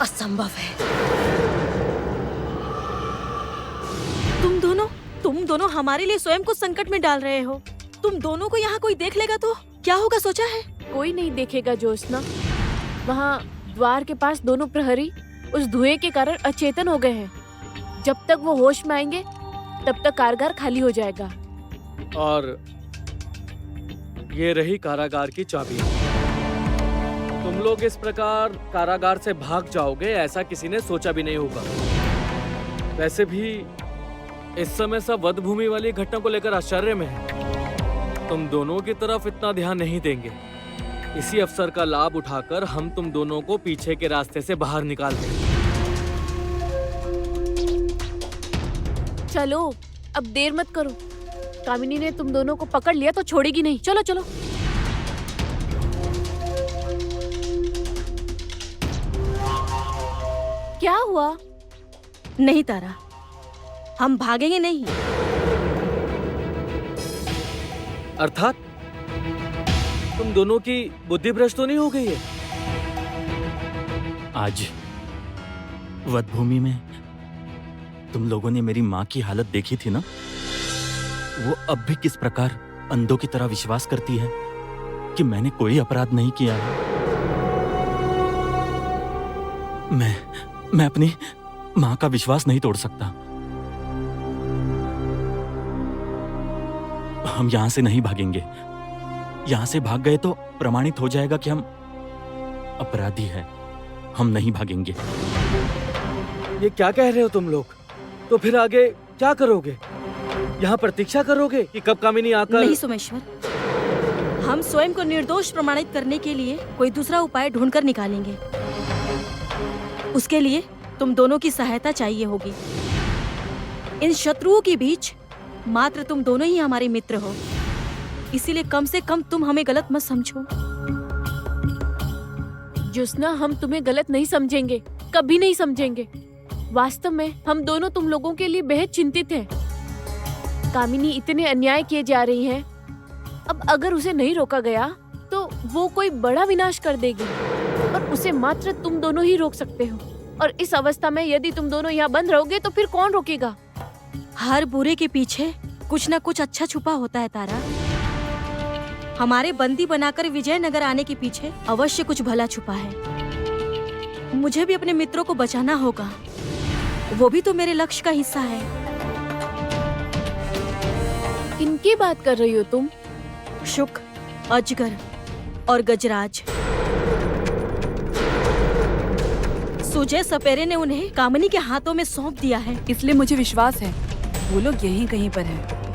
असंभव है। तुम दोनों हमारे लिए स्वयं को संकट में डाल रहे हो। तुम दोनों को यहाँ कोई देख लेगा तो क्या होगा, सोचा है? कोई नहीं देखेगा ज्योत्सना। वहाँ द्वार के पास दोनों प्रहरी उस धुएं के कारण अचेतन हो गए हैं। जब तक वो होश में आएंगे तब तक कारागार खाली हो जाएगा। और ये रही कारागार की चाबी। तुम लोग इस प्रकार कारागार से भाग जाओगे ऐसा किसी ने सोचा भी नहीं होगा। वैसे भी इस समय सब वध भूमि वाली घटना को लेकर आश्चर्य में है। तुम दोनों की तरफ इतना ध्यान नहीं देंगे। इसी अवसर का लाभ उठाकर हम तुम दोनों को पीछे के रास्ते से बाहर निकाल देंगे। चलो अब देर मत करो। कामिनी ने तुम दोनों को पकड़ लिया तो छोड़ेगी नहीं। चलो चलो। क्या हुआ? नहीं तारा, हम भागेंगे नहीं। अर्थात तुम दोनों की बुद्धि भ्रष्ट तो नहीं हो गई है? आज वधभूमि में तुम लोगों ने मेरी माँ की हालत देखी थी ना। वो अब भी किस प्रकार अंधों की तरह विश्वास करती है कि मैंने कोई अपराध नहीं किया है। मैं अपनी माँ का विश्वास नहीं तोड़ सकता। हम यहाँ से नहीं भागेंगे। यहाँ से भाग गए तो प्रमाणित हो जाएगा कि हम अपराधी हैं। हम नहीं भागेंगे। ये क्या कह रहे हो तुम लोग? तो फिर आगे क्या करोगे? यहाँ प्रतीक्षा करोगे कि कब कामिनी आकर? नहीं सोमेश्वर, हम स्वयं को निर्दोष प्रमाणित करने के लिए कोई दूसरा उपाय ढूंढकर निकालेंगे। उसके लिए तुम दोनों की सहायता चाहिए होगी। इन शत्रुओं के बीच मात्र तुम दोनों ही हमारे मित्र हो, इसीलिए कम से कम तुम हमें गलत मत समझो। ज्योत्सना, हम तुम्हें गलत नहीं समझेंगे, कभी नहीं समझेंगे। वास्तव में हम दोनों तुम लोगों के लिए बेहद चिंतित हैं। कामिनी इतने अन्याय किए जा रही है। अब अगर उसे नहीं रोका गया तो वो कोई बड़ा विनाश कर देगी और उसे मात्र तुम दोनों ही रोक सकते हो। और इस अवस्था में यदि तुम दोनों यहाँ बंद रहोगे तो फिर कौन रोकेगा? हर बुरे के पीछे कुछ न कुछ अच्छा छुपा होता है तारा। हमारे बंदी बनाकर विजयनगर आने के पीछे अवश्य कुछ भला छुपा है। मुझे भी अपने मित्रों को बचाना होगा। वो भी तो मेरे लक्ष्य का हिस्सा है। किनकी बात कर रही हो तुम? शुक, अजगर और गजराज। सुजय सपेरे ने उन्हें कामिनी के हाथों में सौंप दिया है। इसलिए मुझे विश्वास है वो लोग यहीं कहीं पर हैं।